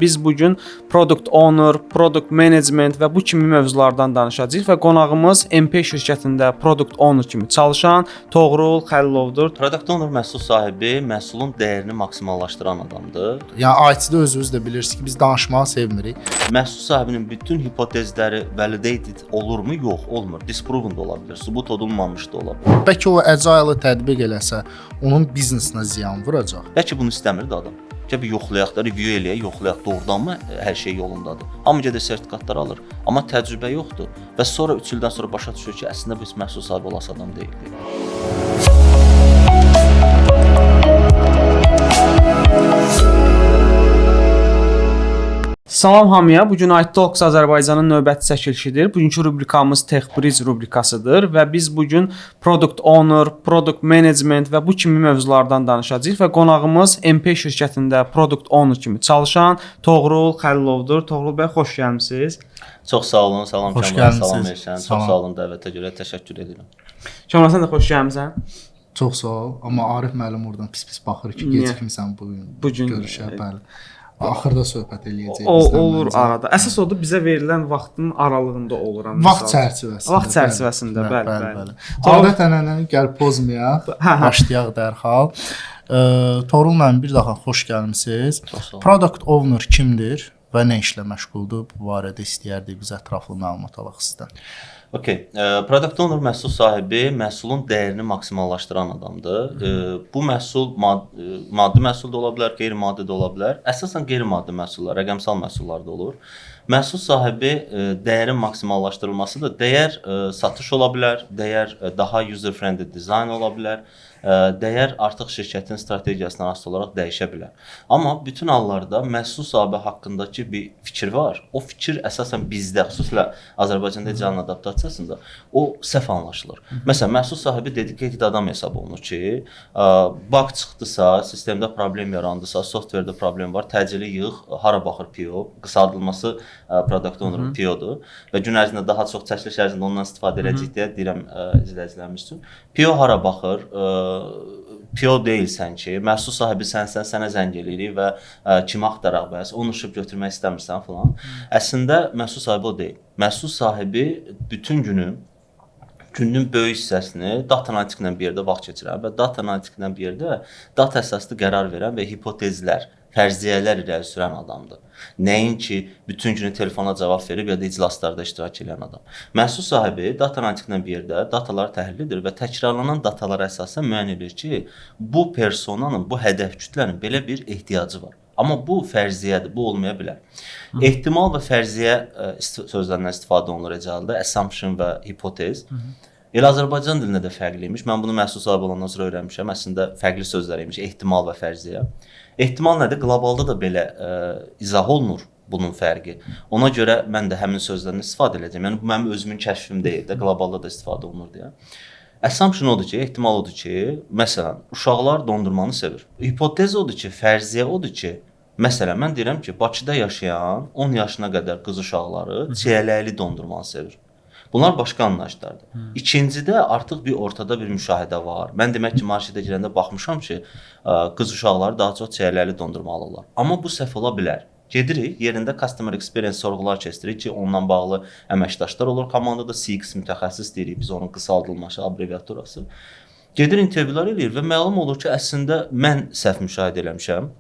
Biz bugün Product Owner, Product Management və bu kimi mövzulardan danışacağıq və qonağımız MP şirkətində Product Owner kimi çalışan Toğrul Xəlilovdur. Product Owner məhsul sahibi məhsulun dəyərini maksimallaşdıran adamdır. Yəni IT-də özünüz də bilirsiniz ki, biz danışmağı sevmirik. Məhsul sahibinin bütün hipotezləri validated olurmu? Yox, olmur. Disproven da ola bilər, sübut olunmamış da ola bilər. Bəlkə o agile tətbiq eləsə, onun biznesinə ziyan vuracaq. Bəlkə bunu istəmir də adam. Bir yoxlayaq da, review eləyək, yoxlayaq doğrudanmı hər şey yolundadır. Hamı gedir sertifikatlar alır, amma təcrübə yoxdur və sonra 3 ildən sonra başa düşür ki, əslində biz məhsul sahibi olası adam deyilik. Salam hamıya. Bu gün IT Talks Azərbaycanın növbəti çəkilişidir. Bugünkü rubrikamız TechBridge rubrikasıdır və biz bu gün Product Owner, Product Management və bu kimi mövzulardan danışacağıq və qonağımız MP şirkətində Product Owner kimi çalışan Toğrul Xəlilovdur. Toğrul bəy, xoş gəlmisiniz. Çox sağ olun, salam Kəmal, salam Elşən. Çox sağ olun dəvətə görə, təşəkkür edirəm. Kəmal, sən də xoş gəlmisən. Çox sağ ol. Amma Arif müəllim oradan pis baxır ki, gecikmisən bu gün görüşə, bəli. Axırda söhbət eləyəcəyik. Olur arada. Əsas odur bizə verilən vaxtın aralığında oluram. Vaxt çərçivəsində. Vaxt çərçivəsində, bəli. Adət-ənənəni gəl pozmayaq. Başlayaq dərhal. Toğrul müəllim, bir daha xoş gəlmisiniz. Product Owner kimdir və nə işlə məşğuldur? Bu barədə istəyərdik biz ətraflı məlumat alaq sizdən. Okay. Product Owner məhsul sahibi məhsulun dəyərini maksimallaşdıran adamdır. Bu məhsul maddi məhsul da ola bilər, qeyri-maddi də ola bilər. Əsasən qeyri-maddi məhsullar, rəqəmsal məhsullar da olur. Məhsul sahibi dəyərin maksimallaşdırılması da dəyər satış ola bilər, dəyər daha user friendly dizayn ola bilər. Dəyər artıq şirkətin strategiyasına asılı olaraq dəyişə bilər. Amma bütün hallarda məhsul sahibi haqqındakı bir fikir var. O fikir əsasən bizdə, xüsusilə Azərbaycanda icra adaptasiyasında o səhv anlaşılır. Məsələn, məhsul sahibi dedicated adam hesab olunur ki, bug çıxdısa, sistemdə problem yarandısa, softverdə problem var, təcili yığ, hara baxır PO, qısaldılması Product Owner PO-dur və gün ərzində daha çox çəkiliş ərzində ondan istifadə edəcəyik deyə deyirəm izləyicilərimiz üçün. PO hara baxır? PO deyilsən ki, məhsul sahibi sənsən, sənə zəng eləyirik və kimi axtaraq bəs, onu işib götürmək istəmirsən falan. Əslində məhsul sahibi o deyil. Məhsul sahibi bütün günün böyük hissəsini data analitiklə bir yerdə vaxt keçirən və data analitiklə bir yerdə data əsaslı qərar verən və hipotezlər, fərziyyələr irəli sürən adamdır. Nəinki bütün günü telefona cavab verib ya da iclaslarda iştirak edən adam. Məhsul sahibi data analitiklə bir yerdə dataları təhlil edir və təkrarlanan datalara əsasən müəyyən edir ki, bu personanın, bu hədəf kütlənin belə bir ehtiyacı var. Amma bu fərziyyədir, bu olmaya bilər. Ehtimal və fərziyyə sözlərindən istifadə olunur əcalda, assumption və hipotez. Elə Azərbaycan dilində də fərqliymiş. Mən bunu məhsul sahibi olandan sonra öyrənmişəm. Əslində fərqli sözlər imiş, ehtimal və fərziyyə. Ehtimal nədir? Qlobalda da belə izah olunur bunun fərqi. Ona görə mən də həmin sözlərdən istifadə edəcəm. Yəni bu mənim özümün kəşfim deyil də, qlobalda da istifadə olunur deyə. Assumption odur ki, ehtimal odur ki, məsələn, uşaqlar dondurmanı sevir. Hipotez odur ki, fərziyyə odur ki, məsələn, mən deyirəm ki, Bakıda yaşayan 10 yaşına qədər qız uşaqları çiyələkli dondurmanı sevir. Bunlar başqa anlayışlardır. İkincidə artıq bir ortada bir müşahidə var. Mən demək ki, marketə girəndə baxmışam ki, qız uşaqları daha çox çiyələkli dondurma alırlar. Amma bu səhv ola bilər. Gedirik, yerində customer experience sorğular keçiririk ki, onunla bağlı əməkdaşlar olur. Komandada CX mütəxəssis deyirik, biz onun qısaldılması, abreviaturası. Gedir intervyular eləyir və məlum olur ki, əslində mən səhv müşahidə eləmişəm.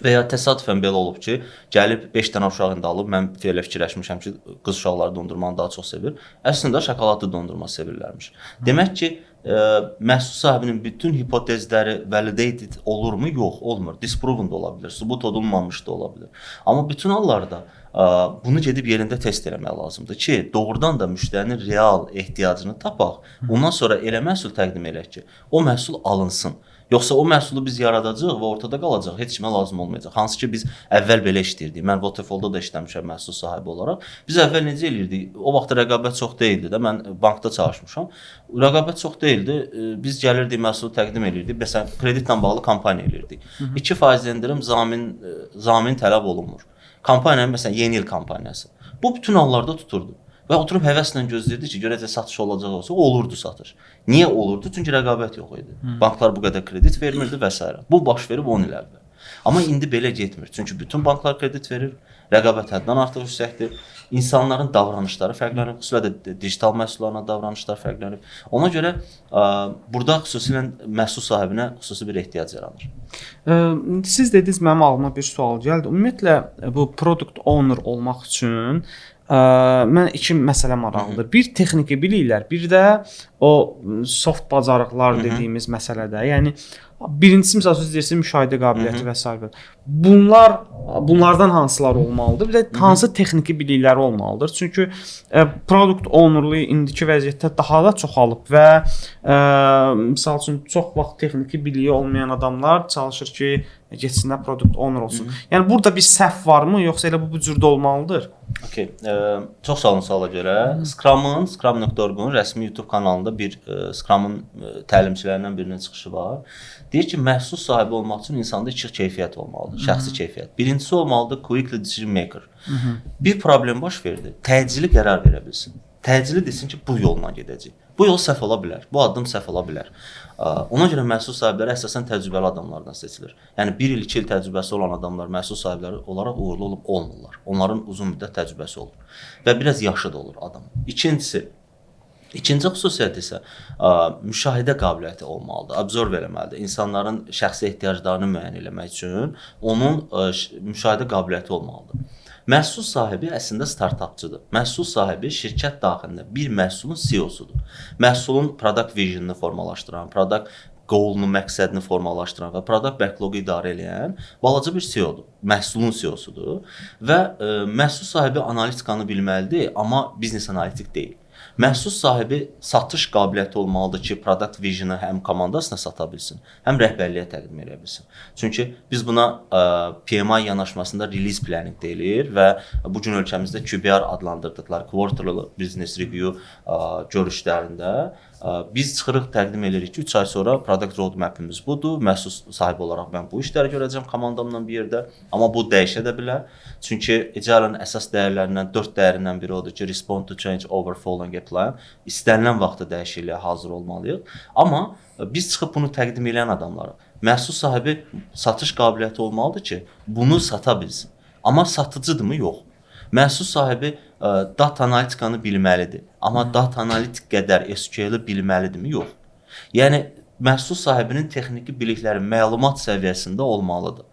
Və ya təsadüfən belə olub ki, gəlib 5 dənə uşaq indi alıb, mən elə fikirləşmişəm ki, qız uşaqları dondurmanı daha çox sevir. Əslində şokoladlı dondurma sevirlərmiş. Demək ki, məhsul sahibinin bütün hipotezləri validated olurmu? Yox, olmur. Disproven da ola bilər, sübut olunmamış da ola bilər. Amma bütün hallarda bunu gedib yerində test eləmək lazımdır ki, doğrudan da müştərinin real ehtiyacını tapaq, ondan sonra elə məhsul təqdim elək ki, o məhsul alınsın. Yoxsa o məhsulu biz yaradacağıq və ortada qalacaq, heç kimə lazım olmayacaq. Hansı ki, biz əvvəl belə işləyirdik. Mən Waterfallda da işləmişəm məhsul sahibi olaraq. Biz əvvəl necə eləyirdik? O vaxt rəqabət çox deyildi də, mən bankda çalışmışam. Rəqabət çox deyildi. Biz gəlirdik, məhsulu təqdim eləyirdik. Məsələn, kreditlə bağlı kampaniya eləyirdik. 2% endirim zamin tələb olunmur. Kampaniya, məsələn, yeni il kampaniyası. Bu bütün hallarda tuturdu. Və oturub həvəslə gözləyirdi ki, görəcək satış olacaq olsa, olurdu satış. Niyə olurdu? Çünki rəqabət yox idi. Banklar bu qədər kredit vermirdi və s. Bu baş verib 10 il əvvəl. Amma indi belə getmir. Çünki bütün banklar kredit verir, rəqabət həddən artıq yüksəkdir. İnsanların davranışları fərqlənir, xüsusilə də digital məhsullarla davranışlar fərqlənir. Ona görə burada xüsusilə məhsul sahibinə xüsusi bir ehtiyac yaranır. Siz dediniz, mənim ağlıma bir sual gəldi. Ümumiyyətlə bu product owner olmaq üçün mən iki məsələ maraqlıdır. Bir texniki biliklər, bir də o soft bacarıqlar dediyimiz məsələdə. Yəni birincisi məsəl üçün deyirsiniz müşahidə qabiliyyəti və s. Bunlardan hansılar olmalıdır? Bir də hansı texniki bilikləri olmalıdır? Çünki product ownerluğu indiki vəziyyətdə daha da çoxalıb və misal üçün çox vaxt texniki biliyi olmayan adamlar çalışır ki, getsinlər product owner olsun. Yəni burada bir səhv varmı, yoxsa elə bu cürdə olmalıdır? Okay. Çox sağ olun suala görə. Scrum-ın, Scrum.org-un rəsmi YouTube kanalında bir Scrum-ın təlimçilərindən birinin çıxışı var. Deyir ki, məhsul sahibi olmaq üçün insanda iki keyfiyyət olmalıdır, şəxsi keyfiyyət. Birincisi olmalıdır quickly decision maker. Bir problem baş verdi, təcili qərar verə bilsin. Təcili desin ki, bu yolla gedəcək. Bu yol səhv ola bilər, bu addım səhv ola bilər. Ona görə məhsul sahibləri əsasən təcrübəli adamlardan seçilir. Yəni 1 il, 2 il təcrübəsi olan adamlar məhsul sahibləri olaraq uğurlu olub olmurlar. Onların uzun müddət təcrübəsi olur və biraz yaşı da olur adam. İkinci xüsusiyyət isə müşahidə qabiliyyəti olmalıdır, absorb eləməlidir. İnsanların şəxsi ehtiyaclarını müəyyən etmək üçün onun müşahidə qabiliyyəti olmalıdır. Məhsul sahibi əslində startupçıdır. Məhsul sahibi şirkət daxilində bir məhsulun CEO-sudur. Məhsulun product visionunu formalaşdıran, product goalunu, məqsədini formalaşdıran və product backlog-u idarə edən balaca bir CEO-dur. Məhsulun CEO-sudur və məhsul sahibi analitikanı bilməlidir, amma biznes analitik deyil. Məhsul sahibi satış qabiliyyəti olmalıdır ki, product visionu həm komandasına sata bilsin, həm rəhbərliyə təqdim edə bilsin. Çünki biz buna PMI yanaşmasında release planning deyilir və bu gün ölkəmizdə QBR adlandırdıqları quarterly business review görüşlərində biz çıxırıq, təqdim edirik ki, 3 ay sonra product roadmap'imiz budur. Məhsul sahibi olaraq mən bu işləri görəcəm komandamla bir yerdə. Amma bu dəyişə də bilər. Çünki Agile-ın əsas dəyərlərindən 4 dəyərindən biri odur ki, respond to change over following a plan. İstənilən vaxtda dəyişikliyə hazır olmalıyıq. Amma biz çıxıb bunu təqdim edən adamlara, məhsul sahibi satış qabiliyyəti olmalıdır ki, bunu sata bilsin. Amma satıcıdırmı? Yox. Məhsul sahibi data analitikanı bilməlidir. Amma data analitik qədər SQL-i bilməlidirmi? Yox. Yəni, məhsul sahibinin texniki bilikləri məlumat səviyyəsində olmalıdır.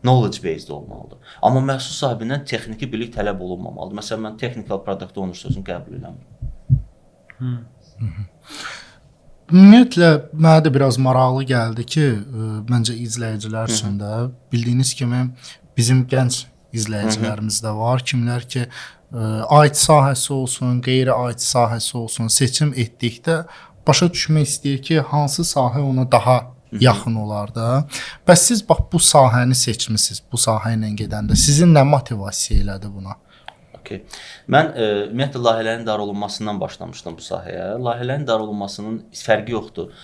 Knowledge based olmalıdır. Amma məhsul sahibindən texniki bilik tələb olunmamalıdır. Məsələn, mən technical product owner sözünü qəbul edirəm. Ümumiyyətlə, mənə də biraz maraqlı gəldi ki, məncə izləyicilər üçün də bildiyiniz kimi bizim gənc izləyicilərimiz də var. Kimlər ki, IT sahəsi olsun, qeyri-IT sahəsi olsun, seçim etdikdə başa düşmək istəyir ki, hansı sahə ona daha yaxın olar da. Bəs siz bax bu sahəni seçmisiniz, bu sahə ilə gedəndə sizin nə motivasiya elədi buna? Okay. Mən ümumiyyətlə layihələrin idarə olunmasından başlamışdım bu sahəyə. Layihələrin idarə olunmasının fərqi yoxdur.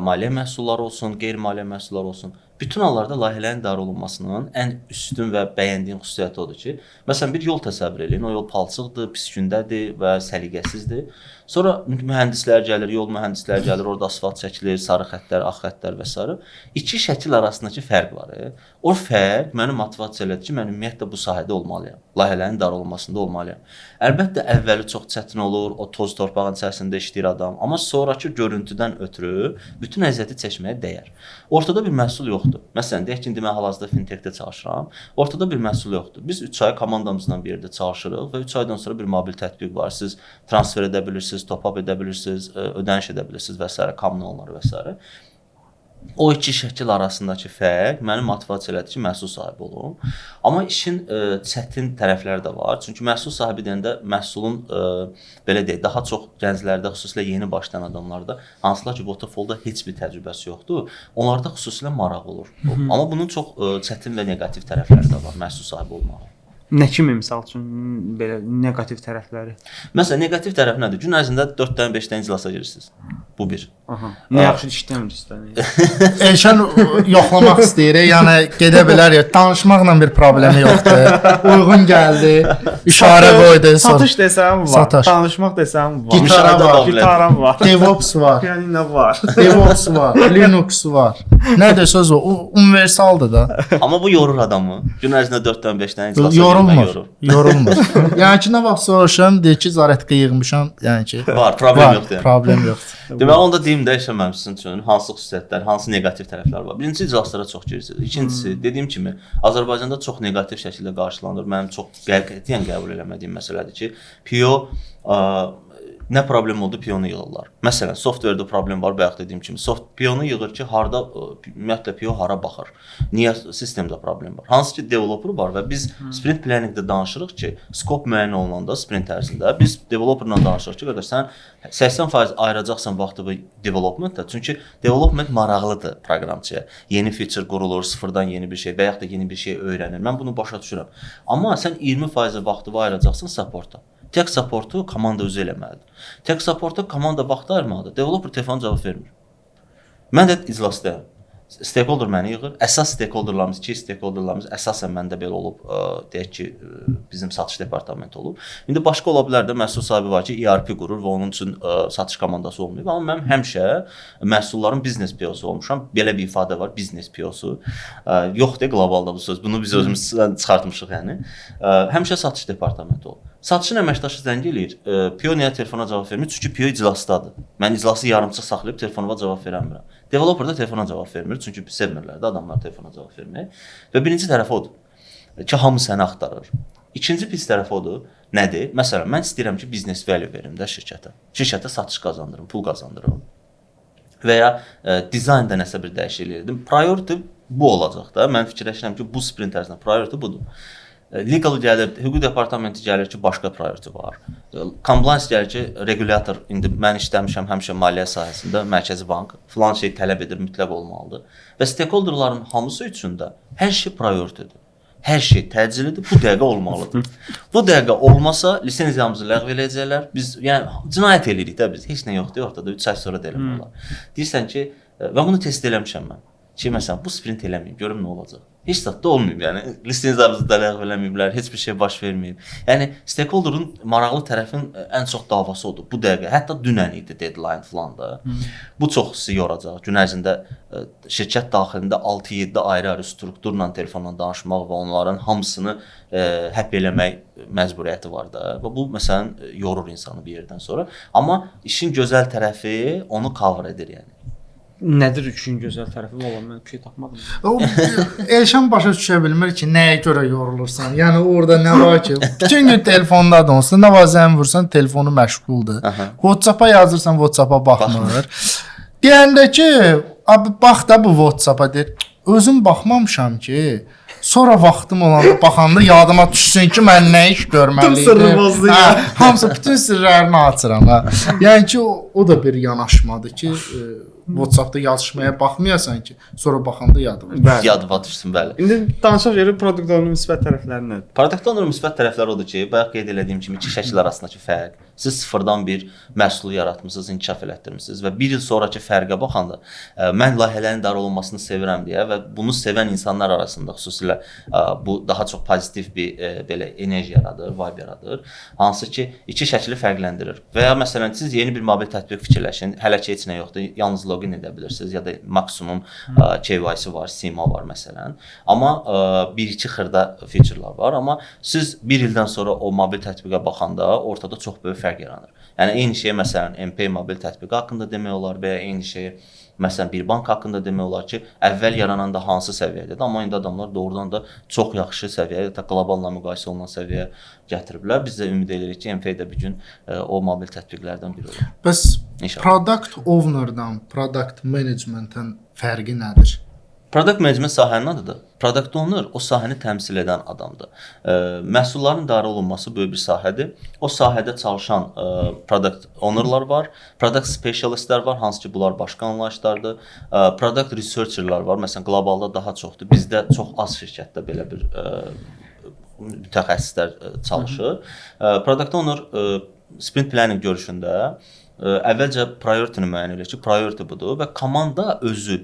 Maliyyə məhsulları olsun, qeyri-maliyyə məhsulları olsun. Bütün hallarda layihələrin idarə olunmasının ən üstün və bəyəndiyim xüsusiyyəti odur ki, məsələn, bir yol təsəvvür edin, o yol palçıqdır, pis gündədir və səliqəsizdir. Sonra mühəndislər gəlir, yol mühəndislər gəlir, orada asfalt çəkilir, sarı xəttlər, ağ xəttlər və s. İki şəkil arasındakı fərq var. O fərq məni motivasiya elədi ki, mən ümumiyyətlə bu sahədə olmalıyam, layihələrin idarə olunmasında olmalıyam. Əlbəttə, əvvəli çox çətin olur, o toz torpağın içərisində işləyir adam, amma sonraki görüntüdən ötürü bütün əziyyəti çəkməyə dəyər. Ortada bir məhsul yoxdur. Məsələn, deyək ki, mən hal-hazırda fintechdə çalışıram. Ortada bir məhsul yoxdur. Biz 3 ay komandamızla bir yerdə çalışırıq və 3 aydan sonra bir mobil tətbiq var. Siz transfer edə bilirsiniz, top-up edə bilirsiniz, ödəniş edə bilirsiniz və s. Kommunallar və s. O iki şəkil arasındakı fərq məni motivasiya elədi ki, məhsul sahibi olum. Amma işin çətin tərəfləri də var. Çünki məhsul sahibi deyəndə məhsulun belə deyək, daha çox gənclərdə, xüsusilə yeni başlayan adamlarda, hansılar ki, portfolioda heç bir təcrübəsi yoxdur, onlarda xüsusilə maraq olur. Amma bunun çox çətin və neqativ tərəfləri də var məhsul sahibi olmağa. Nə kimi misal üçün belə neqativ tərəfləri? Məsələn, neqativ tərəf nədir? Gün ərzində 4-dən 5-dən iclasa girirsiniz. Bu bir. Aha. Nə yaxşı işləmirsən. Elşən yoxlamaq istəyir. Yəni gedə bilər ya, danışmaqla bir problemi yoxdur. Uyğun gəldi, işarə qoydu. Satış desəm var, Satış. danışmaq desəm var. Gitara var, Gitaram var. DevOps var, Pianino var. DevOps var, Linux var. Nə desəz o universaldır da. Amma bu yorur adamı. Gün ərzində 4-dən 5-dən iclasa Yorulmur. Yəni ki, nə vaxt soruşam, deyir ki, zarətqə yığmışam, yəni ki, var, problem yoxdur. Yəni. Problem yoxdur. Deməli, onda deyim də işləməmişsin üçün hansı xüsusiyyətlər, hansı neqativ tərəflər var. Birinci iclaslara çox girirsiniz. İkincisi, dediyim kimi, Azərbaycanda çox neqativ şəkildə qarşılanır. Mənim çox qətiyyən qəbul eləmədiyim məsələdir ki, PO nə problem oldu, PO-nu yığırlar. Məsələn, softverdə problem var, bayaq dediyim kimi. PO-nu yığır ki, harda ümumiyyətlə PO hara baxır? Niyə sistemdə problem var? Hansı ki, developer var və biz sprint planningdə danışırıq ki, skop müəyyən olunanda sprint ərzində biz developerla danışırıq ki, qardaş, sən 80% ayıracaqsan vaxtı bu developmentdə. Çünki development maraqlıdır proqramçıya. Yeni feature qurulur, sıfırdan yeni bir şey və yaxud da yeni bir şey öyrənir. Mən bunu başa düşürəm. Amma sən 20% vaxtı ayıracaqsan supporta. Tək supportu komanda özü eləməlidir. Tək supporta komanda vaxt ayırmalıdır. Developer telefona cavab vermir. Mən də iclasdayam. Stakeholder məni yığır. Əsas stakeholderlarımız, iki stakeholderlarımız əsasən məndə belə olub, deyək ki, bizim satış departamenti olub. İndi başqa ola bilər də məhsul sahibi var ki, ERP qurur və onun üçün satış komandası olmayıb. Amma mən həmişə məhsulların biznes PO-su olmuşam. Belə bir ifadə var, biznes PO-su. Yoxdur qlobalda bu söz. Bunu biz özümüz çıxartmışıq yəni. Həmişə satış departamenti olub. Satışın əməkdaşı zəng eləyir. PO niyə telefona cavab vermir? Çünki PO iclasdadır. Mən iclası yarımçıq saxlayıb telefonuma cavab verəmirəm. Developer da telefona cavab vermir. Çünki sevmirlər də adamlar telefona cavab verməyi. Və birinci tərəfi odur ki, hamı səni axtarır. İkinci pis tərəfi odur. Nədir? Məsələn, mən istəyirəm ki, business value verim də şirkətə. Şirkətə satış qazandırım, pul qazandırım. Və ya dizaynda nəsə bir dəyişiklik edim. Priority bu olacaq da. Mən fikirləşirəm ki, bu sprint ərzində priority budur. Legal gəlir, hüquq departamenti gəlir ki, başqa priority var. Compliance gəlir ki, regulator, indi mən işləmişəm həmişə maliyyə sahəsində, Mərkəzi Bank filan şey tələb edir, mütləq olmalıdır. Və stakeholderların hamısı üçün də hər şey prioritydir. Hər şey təcilidir, bu dəqiqə olmalıdır. Bu dəqiqə olmasa lisenziyamızı ləğv eləyəcəklər. Biz yəni cinayət eləyirik də biz. Heç nə yoxdur ortada. 3 ay sonra da eləmirlər. Deyirsən ki, və bunu test eləmişəm mən. Ki məsələn bu sprint eləməyim, görüm nə olacaq. Heç zətdə olmayıb, yəni lisenziyamızı da ləğv eləməyiblər, heç bir şey baş verməyib. Yəni stakeholderun maraqlı tərəfin ən çox davası odur bu dəqiqə. Hətta dünən idi deadline falan da. Bu çox sizi yoracaq. Gün ərzində şirkət daxilində 6-7 ayrı-ayrı strukturla telefonla danışmaq və onların hamısını həll eləmək məcburiyyəti var da. Və bu məsələn yorur insanı bir yerdən sonra. Amma işin gözəl tərəfi onu cover edir yəni. Nədir üçün gözəl tərəfi? Valla mən bir şey tapmadım. Elşən başa düşə bilmir ki, nəyə görə yorulursan. Yəni orada nə var ki, bütün gün telefondadır olsun, nə var zəng vursan, telefonu məşğuldur. WhatsApp-a yazırsan, WhatsApp-a baxmır. Deyəndə ki, abi bax da bu WhatsApp-a deyir. Özüm baxmamışam ki, sonra vaxtım olanda baxanda yadıma düşsün ki, mən nə iş görməliydim. Hamısı bütün sirlərini açıram. Yəni ki, o da bir yanaşmadır ki, WhatsApp-da yazışmaya baxmayasan ki, sonra baxanda yadıma düşsün, bəli. İndi danışaq görək produkt owner'ın müsbət tərəfləri nədir? Product owner'ın müsbət tərəfləri odur ki, bayaq qeyd etdiyim kimi iki şəkil arasındakı fərq. Siz sıfırdan bir məhsulu yaratmısınız, inkişaf elətdirmisiniz və bir il sonrakı fərqə baxanda mən layihələrin idarə olunmasını sevirəm deyə və bunu sevən insanlar arasında xüsusilə bu daha çox pozitiv bir belə enerji yaradır, vibe yaradır. Hansı ki, iki şəkli fərqləndirir. Və ya məsələn siz yeni bir mobil tətbiq fikirləşin, hələ ki heç nə yoxdur, yalnız login edə bilirsiniz ya da maksimum KYC var, SIMA var məsələn. Amma 1-2 xırda featurelar var, amma siz bir ildən sonra o mobil tətbiqə baxanda ortada çox böyük fərq yaranır. Yəni eyni şey məsələn MP mobil tətbiqi haqqında demək olar və ya eyni şey məsələn bir bank haqqında demək olar ki, əvvəl yarananda hansı səviyyədədir, amma indi adamlar doğrudan da çox yaxşı səviyyəyə, hətta qloballa müqayisə olunan səviyyəyə gətiriblər. Biz də ümid edirik ki, MP də bir gün o mobil tətbiqlərdən biri olur. Bəs product owner-dan product management-ın fərqi nədir? Product management sahənin adıdır. Product owner o sahəni təmsil edən adamdır. Məhsulların idarə olunması böyük bir sahədir. O sahədə çalışan product ownerlar var, product specialistlər var, hansı ki bunlar başqa anlayışlardır. Product researcherlər var. Məsələn, qlobalda daha çoxdur. Bizdə çox az şirkətdə belə bir mütəxəssislər çalışır. Product owner sprint planning görüşündə əvvəlcə priority-ni müəyyən edir ki, priority budur və komanda özü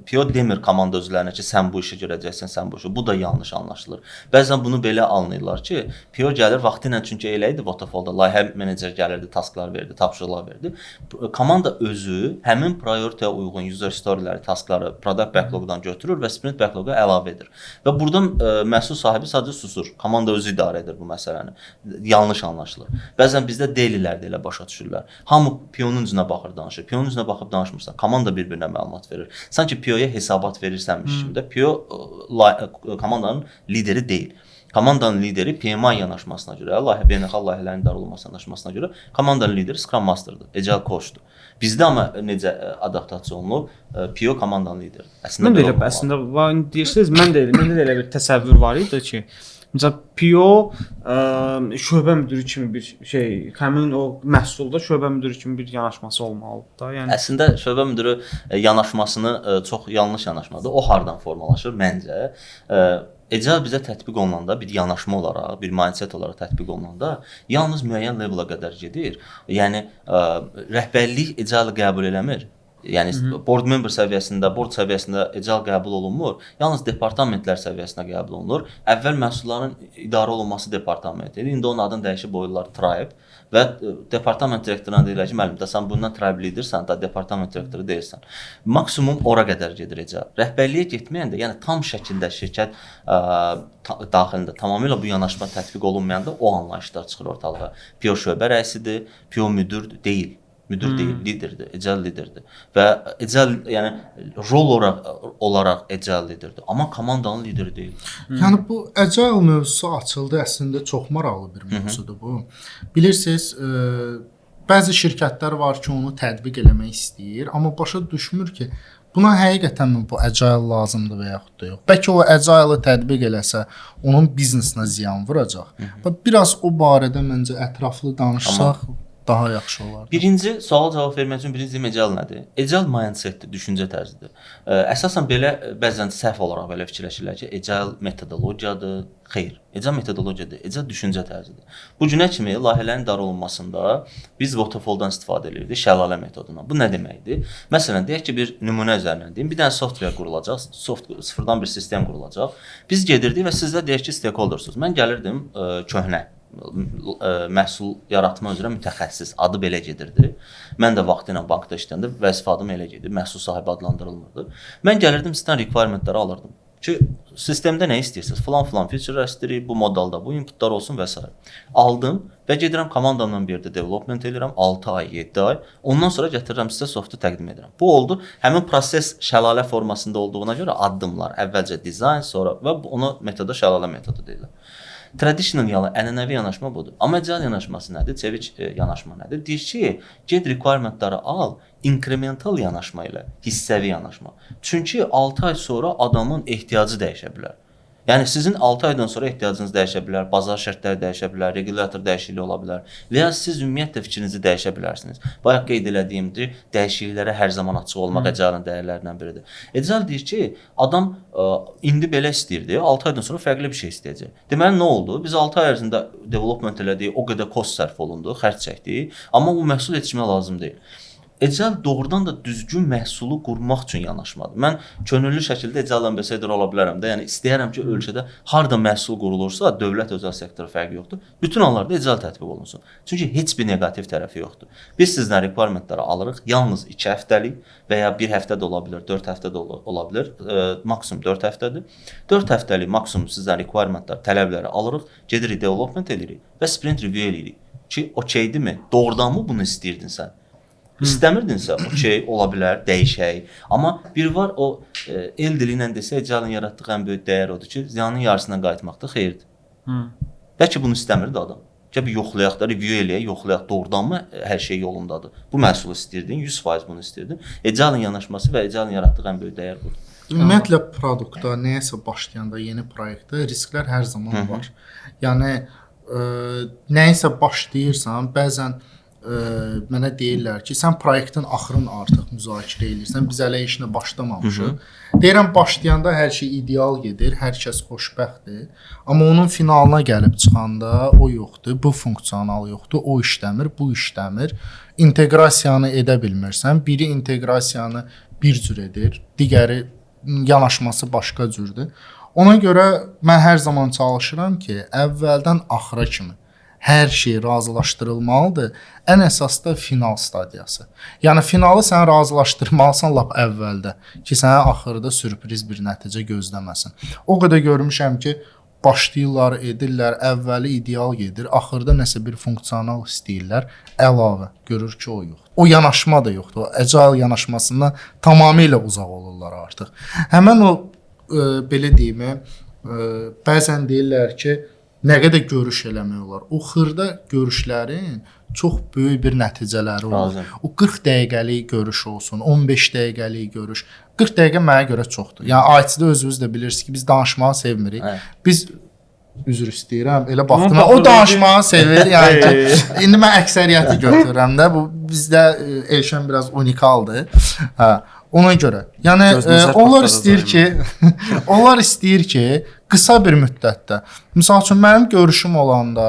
PO demir komanda özlərinə ki, sən bu işi görəcəksən, sən bu işi. Bu da yanlış anlaşılır. Bəzən bunu belə anlayırlar ki, PO gəlir vaxtı ilə, çünki elə idi Waterfall-da layihə menecer gəlirdi, tasklar verdi, tapşırıqlar verdi. Komanda özü həmin priority-yə uyğun user story-ləri, taskları product backlog-dan götürür və sprint backlog-a əlavə edir. Və burada məhsul sahibi sadəcə susur. Komanda özü idarə edir bu məsələni. Yanlış anlaşılır. Bəzən bizdə daily-lər də elə başa düşürlər. Hamı PO-nun üzünə baxır, danışır. PO-nun üzünə baxıb danışmırsan. Komanda bir-birinə məlumat verir. Sanki PO-ya hesabat verirsənmiş kimi də PO komandanın lideri deyil. Komandanın lideri PMI yanaşmasına görə, beynəlxalq layihələrin idarə olunmasına yanaşmasına görə komandanın lideri Scrum Master'dır, Agile Coach'dur. Bizdə amma necə adaptasiya olunub, PO komandanın lideridir. Mən də elə əslində deyirsiniz, məndə də elə bir təsəvvür var idi ki, məsələn PO şöbə müdiri kimi bir həmin o məhsulda şöbə müdiri kimi bir yanaşması olmalıdır da. Yəni əslində şöbə müdiri yanaşmasını çox yanlış yanaşmadır. O hardan formalaşır məncə? Agile bizə tətbiq olunanda, bir yanaşma olaraq, bir mindset olaraq tətbiq olunanda yalnız müəyyən levela qədər gedir. Yəni rəhbərlik Agile qəbul eləmir. Yəni board member səviyyəsində, board səviyyəsində Agile qəbul olunmur. Yalnız departamentlər səviyyəsində qəbul olunur. Əvvəl məhsulların idarə olunması departamenti idi. İndi onun adını dəyişib qoyurlar Tribe və departament direktoruna deyirlər ki, müəllim, sən bundan Tribe lidersən, da departament direktoru deyilsən. Maksimum ora qədər gedir Agile. Rəhbərliyə getməyəndə, yəni tam şəkildə şirkət daxilində tamamilə bu yanaşma tətbiq olunmayanda o anlayışlar çıxır ortalığa. PO şöbə rəisidir, PO müdür deyil. Müdür deyil, liderdir, Agile liderdir. Və Agile, yəni rol olaraq Agile liderdir, amma komandanın lideri deyil. Yəni bu Agile mövzusu açıldı, əslində çox maraqlı bir mövzudur bu. Bilirsiniz, bəzi şirkətlər var ki, onu tətbiq eləmək istəyir, amma başa düşmür ki, buna həqiqətən bu Agile lazımdır və yaxud da yox. Bəlkə o Agile-ı tətbiq eləsə, onun biznesinə ziyan vuracaq. Və biraz o barədə məncə ətraflı danışsaq daha yaxşı olar. Birinci suala cavab vermək üçün birinci Agile nədir? Agile mindsetdir, düşüncə tərzidir. Əsasən belə bəzən səhv olaraq belə fikirləşirlər ki, Agile metodologiyadır. Xeyr, Agile metodologiya deyil, Agile düşüncə tərzidir. Bu günə kimi layihələrin idarə olunmasında biz Waterfall-dan istifadə edirdik, şəlalə metodundan. Bu nə deməkdir? Məsələn, deyək ki, bir nümunə üzərindən deyim, bir dənə software qurulacaq, sıfırdan bir sistem qurulacaq. Biz gedirdik və sizdə deyək ki, stakeholdersınız. Mən gəlirdim köhnə məhsul yaratma üzrə mütəxəssis, adı belə gedirdi. Mən də vaxtı ilə bankda işləyəndə vəzifə adım elə gedir, məhsul sahibi adlandırılmırdı. Mən gəlirdim sizdən requirementləri alırdım ki, sistemdə nə istəyirsiniz? Filan feature istəyirik, bu modalda bu inputlar olsun və s. Aldım və gedirəm komandamla bir yerdə development edirəm 6 ay, 7 ay. Ondan sonra gətirirəm sizə softu təqdim edirəm. Bu oldu. Həmin proses şəlalə formasında olduğuna görə addımlar, əvvəlcə dizayn, sonra və ona metoda şəlalə metodu deyirlər. Traditional, ənənəvi yanaşma budur. Amma Agile yanaşması nədir? Çevik yanaşma nədir? Deyir ki, get requirementləri al, inkremental yanaşma ilə hissəvi yanaşma. Çünki 6 ay sonra adamın ehtiyacı dəyişə bilər. Yəni sizin 6 aydan sonra ehtiyacınız dəyişə bilər, bazar şərtləri dəyişə bilər, regulator dəyişikliyi ola bilər və ya siz ümumiyyətlə fikrinizi dəyişə bilərsiniz. Bayaq qeyd elədiyimdir, dəyişikliklərə hər zaman açıq olmaq Agile-ın dəyərlərindən biridir. Agile deyir ki, adam indi belə istəyirdi, 6 aydan sonra fərqli bir şey istəyəcək. Deməli nə oldu? Biz 6 ay ərzində development elədik, o qədər cost sərf olundu, xərc çəkdik, amma bu məhsul yetişmə lazım deyil. Agile doğrudan da düzgün məhsulu qurmaq üçün yanaşmadır. Mən könüllü şəkildə Agile ambassador ola bilərəm də. Yəni istəyirəm ki, ölkədə harda məhsul qurulursa, dövlət özəl sektor fərqi yoxdur. Bütün hallarda Agile tətbiq olunsun. Çünki heç bir neqativ tərəfi yoxdur. Biz sizdən requirementləri alırıq. Yalnız 2 həftəlik və ya 1 həftə də ola bilər, 4 həftə də ola bilər. Maksimum 4 həftədir. 4 həftəlik maksimum sizdən requirementlər, tələbləri alırıq, gedirik development edirik və sprint review edirik. Ki, okeydirmi? Doğrudanmı bunu istəyirdin sən? İstəmirdinsə, okey, ola bilər, dəyişək. Amma bir var, o el dili ilə desə, Agile-ın yaratdığı ən böyük dəyər odur ki, ziyanın yarısına qayıtmaq da xeyirdir. Bəlkə bunu istəmirdi adam. Gəl bir yoxlayaq da, review eləyək, yoxlayaq, doğrudanmı hər şey yolundadır? Bu məhsulu istəyirdin, 100% bunu istəyirdin. Agile-ın yanaşması və Agile-ın yaratdığı ən böyük dəyər budur. Ümumiyyətlə produktda, nəyəsə başlayanda, yeni proyektdə risklər hər zaman var. Yəni, nəyəsə başlayırsan, bəzən mənə deyirlər ki, sən proyektin axırını artıq müzakirə edirsən, biz hələ işinə başlamamışıq. Deyirəm, başlayanda hər şey ideal gedir, hər kəs xoşbəxtdir. Amma onun finalına gəlib çıxanda o yoxdur, bu funksional yoxdur, o işləmir, bu işləmir. İnteqrasiyanı edə bilmirsən. Biri inteqrasiyanı bir cür edir, digəri yanaşması başqa cürdür. Ona görə mən hər zaman çalışıram ki, əvvəldən axıra kimi hər şey razılaşdırılmalıdır. Ən əsas da final stadiyası. Yəni finalı sən razılaşdırmalısan lap əvvəldə ki, sənə axırda sürpriz bir nəticə gözləməsin. O qədər görmüşəm ki, başlayırlar, edirlər, əvvəli ideal gedir, axırda nəsə bir funksional istəyirlər, əlavə görür ki, o yoxdur. O yanaşma da yoxdur. O agile yanaşmasından tamamilə uzaq olurlar artıq. Həmin o belə deyim, bəzən deyirlər ki, nə qədər görüş eləmək olar. O xırda görüşlərin çox böyük bir nəticələri olur. O 40 dəqiqəlik görüş olsun, 15 dəqiqəlik görüş. 40 dəqiqə mənə görə çoxdur. Yəni IT-də özünüz də bilirsiniz ki, biz danışmağı sevmirik. Biz üzr istəyirəm. Elə baxdım. O danışmağı sevir. Yəni ki, indi mən əksəriyyəti götürürəm də. Bu bizdə Elşən biraz unikaldır. Hə. Ona görə. Yəni onlar istəyir ki, qısa bir müddətdə. Məsəl üçün mənim görüşüm olanda,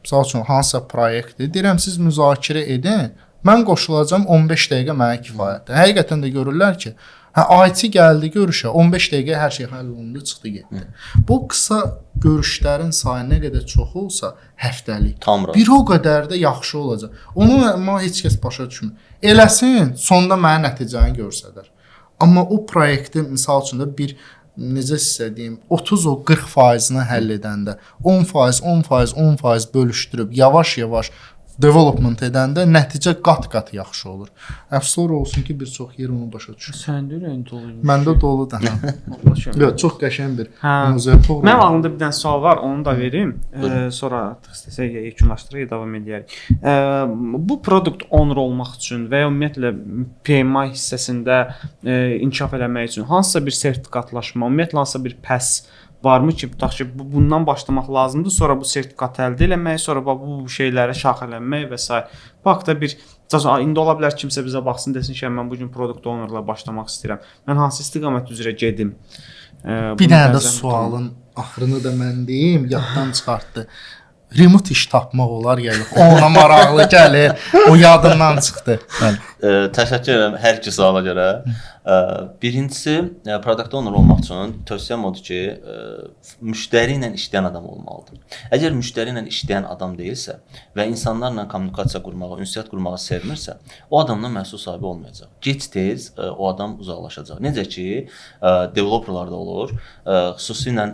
məsəl üçün hansısa proyektdir, deyirəm siz müzakirə edin. Mən qoşulacağam 15 dəqiqə mənə kifayətdir. Həqiqətən də görürlər ki, IT gəldi görüşə, 15 dəqiqə hər şey həll olundu, çıxdı getdi. Bu qısa görüşlərin sayı nə qədər çox olsa, həftəlik. Bir o qədər də yaxşı olacaq. Onu heç kəs başa düşmür. Eləsin, sonda mənə nəticəni görsədər. Amma o proyekti misal üçün də bir necə sizə deyim, 30 o 40%-ni həll edəndə 10% bölüşdürüb yavaş-yavaş development edəndə nəticə qat-qat yaxşı olur. Əfsor olsun ki, bir çox yer onu başa düşür. Səndə ürəyin doluymuş. Məndə doludur. Yox, çox qəşəng bir mövzuya toxunur. Mənim ağlımda bir dənə sual var, onu da verim. Sonra istəsək yekunlaşdıraq, davam edərik. Bu product owner olmaq üçün və ya ümumiyyətlə PMI hissəsində inkişaf eləmək üçün hansısa bir sertifikatlaşma, ümumiyyətlə hansısa bir PES varmı ki, tutaq ki, bundan başlamaq lazımdır, sonra bu sertifikatı əldə etmək, sonra bu şeylərə şaxələnmək və s. Bax da bir indi ola bilər kimsə bizə baxsın desin ki, mən bu gün product ownerla başlamaq istəyirəm. Mən hansı istiqamət üzrə gedim? Bir dənə də sualın axırını da mən deyim, yaddan çıxartdı. Remote iş tapmaq olar ya yox. Ona maraqlı gəlir. O yadından çıxdı. Təşəkkür edirəm hər iki suala görə. Birincisi, product owner olmaq üçün tövsiyəm odur ki, müştəri ilə işləyən adam olmalıdır. Əgər müştəri ilə işləyən adam deyilsə və insanlarla kommunikasiya qurmağı, ünsiyyət qurmağı sevmirsə, o adamdan məhsul sahibi olmayacaq. Gec-tez o adam uzaqlaşacaq. Necə ki, developerlarda olur, xüsusilə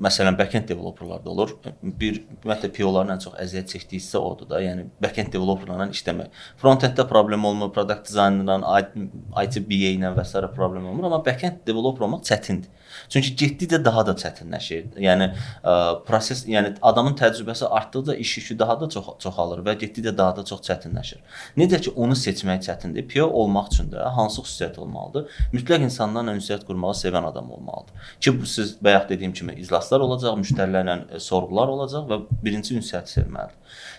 məsələn backend developerlarda olur. Ümumiyyətlə PO-ların ən çox əziyyət çəkdiyi hissə odur da, yəni backend developerlarla işləmək. Frontenddə problem olmur, product designerla, IT BA ilə və s. problem olmur, amma backend developer olmaq çətindir. Çünki getdikcə daha da çətinləşir. Yəni proses, yəni adamın təcrübəsi artdıqca iş yükü daha da çoxalır və getdikcə daha da çox çətinləşir. Necə ki onu seçmək çətindir. PO olmaq üçün də hansı xüsusiyyət olmalıdır? Mütləq insanlarla ünsiyyət qurmağı sevən adam olmalıdır. Ki siz bayaq dediyim kimi iclaslar olacaq, müştərilərlə sorğular olacaq və birinci ünsiyyəti sevməlidir.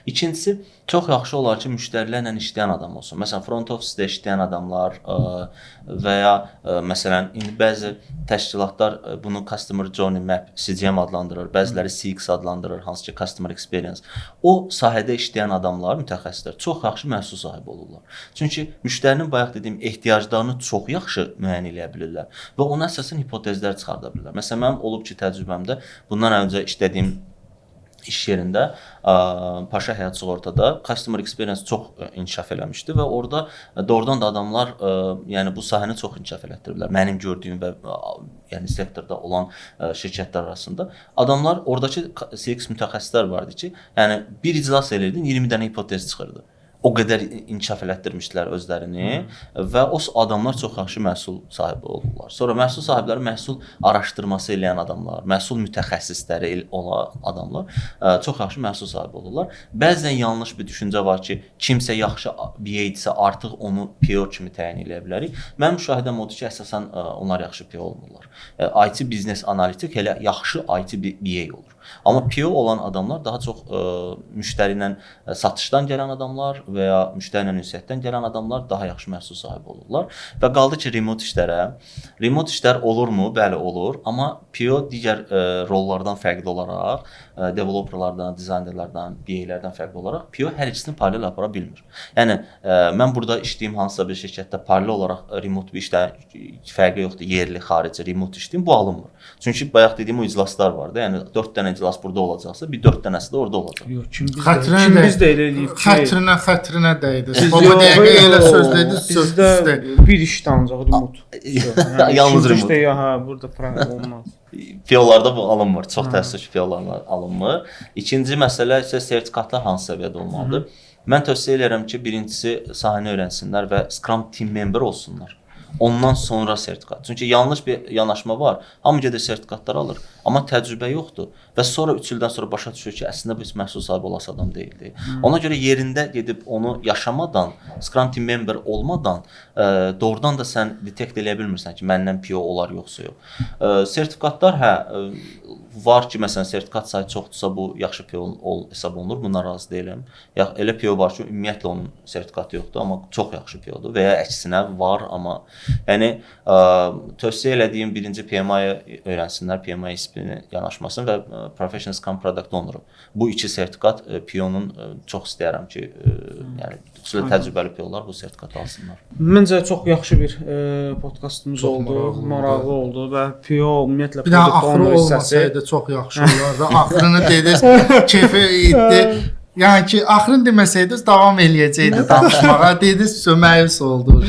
İkincisi, çox yaxşı olar ki, müştərilərlə işləyən adam olsun. Məsələn, front office-də işləyən adamlar və ya məsələn, indi bəzi təşkilatlar bunu Customer Journey Map, CGM adlandırır, bəziləri CX adlandırır, hansı ki Customer Experience. O sahədə işləyən adamlar, mütəxəssislər çox yaxşı məhsul sahibi olurlar. Çünki müştərinin bayaq dediyim ehtiyaclarını çox yaxşı müəyyən edə bilirlər və ona əsasən hipotezlər çıxarda bilirlər. Məsələn, mənim olub ki, təcrübəmdə bundan öncə işlədiyim iş yerində Paşa Həyat Sığortada Customer Experience çox inkişaf eləmişdi və orada doğrudan da adamlar yəni bu sahəni çox inkişaf elətdiriblər. Mənim gördüyüm və yəni sektorda olan şirkətlər arasında adamlar oradakı CX mütəxəssislər vardı ki, yəni bir iclas edirdin, 20 dənə hipotez çıxırdı. O qədər inkişaf elətdirmişdilər özlərini və o adamlar çox yaxşı məhsul sahibi olurlar. Sonra məhsul sahibləri məhsul araşdırması eləyən adamlar, məhsul mütəxəssisləri olan adamlar çox yaxşı məhsul sahibi olurlar. Bəzən yanlış bir düşüncə var ki, kimsə yaxşı BA-dirsə artıq onu PO kimi təyin edə bilərik. Mənim müşahidəm odur ki, əsasən onlar yaxşı PO olmurlar. IT biznes analitik elə yaxşı IT BA olur. Amma PO olan adamlar daha çox müştəri ilə satışdan gələn adamlar və ya müştəri ilə ünsiyyətdən gələn adamlar daha yaxşı məhsul sahibi olurlar. Və qaldı ki, remote işlərə. Remote işlər olurmu? Bəli, olur. Amma PO digər rollardan fərqli olaraq, developerlardan, dizaynerlərdən, BA-lərdən fərqli olaraq PO hər ikisini paralel apara bilmir. Yəni mən burada işlədiyim hansısa bir şirkətdə paralel olaraq remote bir işlə fərqi yoxdur, yerli, xarici, remote işləyim, bu alınmır. Çünki bayaq dediyim o iclaslar vardı. Yəni 4 dənə iclas burada olacaqsa, bir 4 dənəsi də orada olacaq. Yox, kim Biz də elə eləyib ki, xətrinə dəydi. O dəqiqə elə söz dedi, sizdə bir işdə ancaq remote. Yalnız remote. Hə, burada problem olmaz. PO-larda bu alınmır. Çox təəssüf ki, PO-larda alınmır. İkinci məsələ isə sertifikatlar hansı səviyyədə olmalıdır? Mən tövsiyə edirəm ki, birincisi sahəni öyrənsinlər və Scrum team member olsunlar. Ondan sonra sertifikat. Çünki yanlış bir yanaşma var. Hamı gedir sertifikatlar alır, amma təcrübə yoxdur və sonra 3 ildən sonra başa düşür ki, əslində bu məhsul sahibi olası adam deyildi. Ona görə yerində gedib onu yaşamadan, Scrum team member olmadan doğrudan da sən detect eləyə bilmirsən ki, məndən PO olar yoxsa yox. Sertifikatlar var ki, məsələn, sertifikat sayı çoxdursa bu yaxşı PO hesab olunur. Bundan razı deyiləm. Elə PO var ki, ümumiyyətlə onun sertifikatı yoxdur, amma çox yaxşı PO-dur və ya əksinə var, amma yəni tövsiyə elədiyim birinci PMI-ı öyrənsinlər, PMI ismini yanaşmasın və Professional Scrum Product Owner. Bu iki sertifikat PO-nun çox istəyərəm ki, yəni xüsusilə təcrübəli PO-lar bu sertifikatı alsınlar. Məncə çox yaxşı bir podkastımız oldu, maraqlı oldu və PO ümumiyyətlə bir daha axırı olmasaydı çox yaxşı olardı. Axırını dediniz, keyfi idi. Yəni ki, axırını deməsəydiniz davam eləyəcəkdi danışmağa. Dediniz, məyus oldu.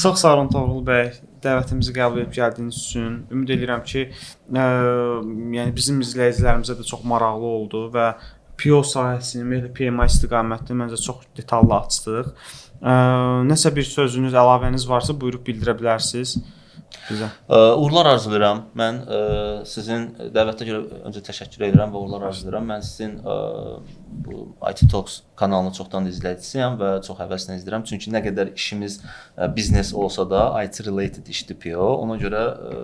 Çox sağ olun Toğrul bəy, dəvətimizi qəbul edib gəldiyiniz üçün. Ümid edirəm ki, yəni bizim izləyicilərimizə də çox maraqlı oldu və PO sahəsini, PMI istiqamətini məncə çox detallı açdıq. Nəsə bir sözünüz, əlavəniz varsa buyurub bildirə bilərsiniz bizə. Uğurlar arzulayıram. Mən sizin dəvətə görə öncə təşəkkür edirəm və uğurlar arzulayıram. Mən sizin bu IT Talks kanalını çoxdan da izləyicisiyəm və çox həvəslə izləyirəm. Çünki nə qədər işimiz biznes olsa da IT related işdir PO. Ona görə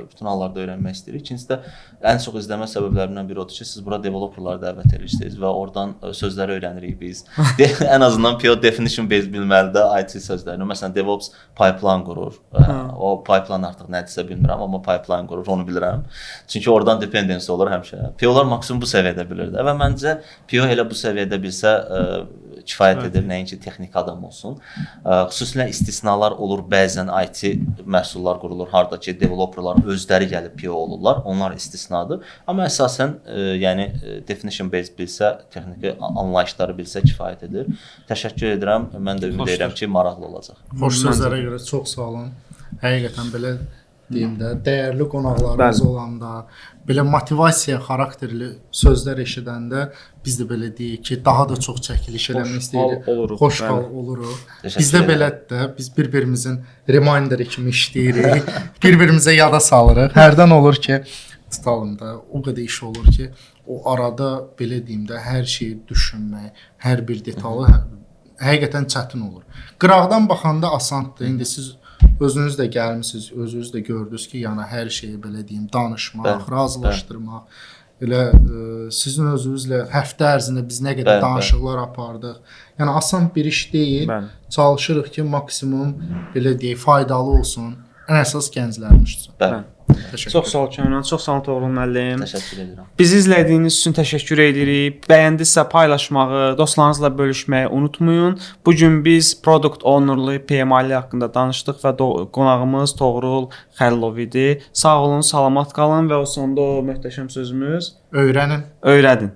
bütün hallarda öyrənmək istəyirik. İkincisi də ən çox izləmə səbəblərindən biri odur ki, siz bura developerları dəvət edirsiniz və oradan sözləri öyrənirik biz. Ən azından PO definition based bilməlidir IT sözlərini. Məsələn, DevOps pipeline qurur. O pipeline artıq nədirsə bilmirəm, amma pipeline qurur, onu bilirəm. Çünki oradan dependency olur həmişə. PO-lar maksimum bu səviyyədə bilirdi və məncə PO elə bu səviyyədə bilsə kifayət edir, nəinki texnik adam olsun. Xüsusilə istisnalar olur, bəzən IT məhsullar qurulur, harda ki, developerlar özləri gəlib PO olurlar, onlar istisnadır. Amma əsasən, yəni definition based bilsə, texniki anlayışları bilsə kifayət edir. Təşəkkür edirəm, mən də ümid edirəm ki, maraqlı olacaq. Xoş sözlərə görə çox sağ olun. Həqiqətən belə deyim də, dəyərli qonaqlarımız olanda, belə motivasiya xarakterli sözlər eşidəndə biz də belə deyək ki, daha da çox çəkiliş eləmək istəyirik. Xoş hal oluruq. Bizdə belədir də, biz bir-birimizin reminderi kimi işləyirik, bir-birimizə yada salırıq. Hərdən olur ki, tutalım da, o qədər iş olur ki, o arada belə deyim də, hər şeyi düşünmək, hər bir detalı həqiqətən çətin olur. Qıraqdan baxanda asandır. İndi siz özünüz də gəlmisiniz, özünüz də gördünüz ki, yəni hər şeyi belə deyim, danışmaq, razılaşdırmaq. Elə sizin özünüzlə həftə ərzində biz nə qədər danışıqlar apardıq. Yəni asan bir iş deyil. Çalışırıq ki, maksimum belə deyək, faydalı olsun. Ən əsas gənclərimiz üçün. Bəli. Çox sağ ol Kənan, çox sağ ol Toğrul müəllim. Təşəkkür edirəm. Bizi izlədiyiniz üçün təşəkkür edirik. Bəyəndinizsə paylaşmağı, dostlarınızla bölüşməyi unutmayın. Bu gün biz Product Owner'lı PMI haqqında danışdıq və qonağımız Toğrul Xəlilov idi. Sağ olun, salamat qalın və o sonda o möhtəşəm sözümüz öyrənin. Öyrədin.